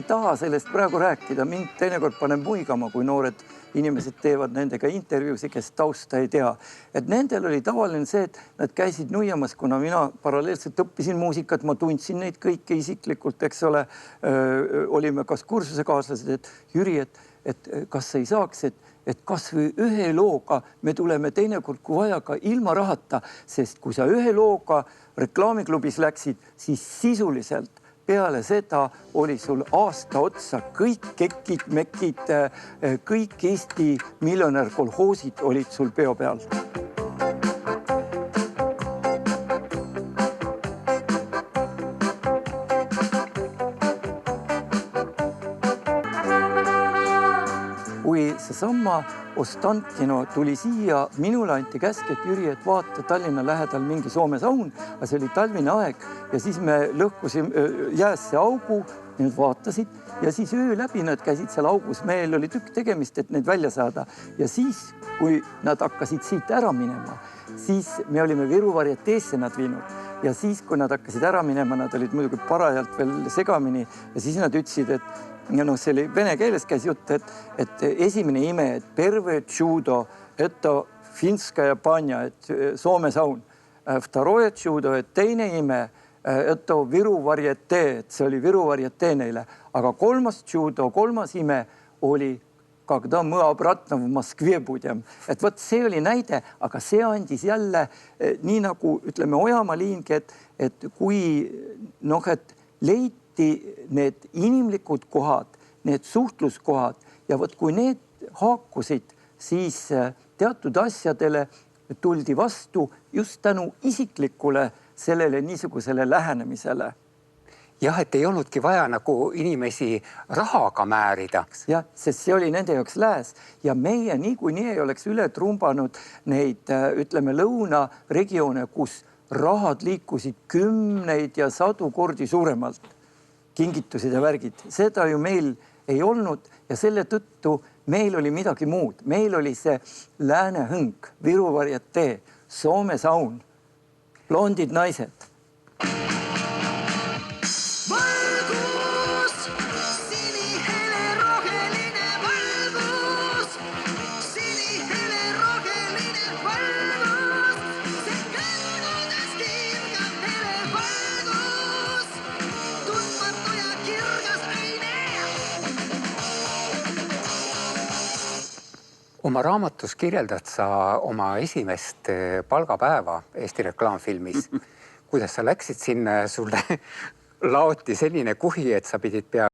taha sellest praegu rääkida, mind teinekord paneb muigama, kui noored inimesed teevad nendega intervjuusi, kes tausta ei tea. Et nendel oli tavaline see, et nad käisid nuiamas, kuna mina paralleelselt õppisin muusikat, ma tundsin neid kõike isiklikult, eks ole, olime kas kursusekaaslased, et Jüri, et kas ei saaks, et kas või ühe looga me tuleme teinekord kui vaja ka ilma rahata, sest kui sa ühe looga reklaamiklubis läksid, siis sisuliselt peale seda oli sul aasta otsa kõik kekid, mekid, kõik Eesti miljonärkolhoosid olid sul peo peal. Kui seesama Ostankino tuli siia, minule anti käsk, et Jüri, et vaata Tallinna lähedal mingi Soome saun, aga see oli talvine aeg ja siis me lõhkusime jäässe augu, need vaatasid ja siis öö läbi nad käisid seal augus, meil oli tükk tegemist, et need välja saada ja siis, kui nad hakkasid siit ära minema, siis me olime Viru varieteesse nad viinud ja siis, kui nad hakkasid ära minema, nad olid muidugi parajalt veel segamini ja siis nad ütlesid, et ja noh, see oli vene keeles käis jutt, et esimene ime, et perve tšudo, et finskaja panja, et Soome saun. Vtaroje tšudo, et teine ime, et Viru varietee, et see oli Viru varietee neile. Aga kolmas tšudo, kolmas ime oli, когда мы обратно в Moskvе будем. Et võt see oli näide, aga see andis jälle nii nagu, ütleme, Ojamaa liingi, et kui noh, et leiti need inimlikud kohad, need suhtluskohad ja võt kui need haakusid, siis teatud asjadele tuldi vastu just tänu isiklikule sellele niisugusele lähenemisele. Jah, et ei olnudki vaja nagu inimesi rahaga määrida. Jah, sest see oli nende jaoks lääs ja meie niikuinii ei oleks üle trumbanud neid, ütleme, lõunaregioone, kus rahad liikusid 10 ja 100 kordi suuremalt. Kingitused ja värgid. Seda ju meil ei olnud ja selle tõttu meil oli midagi muud. Meil oli see lääne hõng, Viru varietee, Soome saun, blondid naised. Oma raamatus kirjeldad sa oma esimest palgapäeva Eesti reklaamfilmis. Kuidas sa läksid sinna, sulle laoti selline kuhi, et sa pidid pea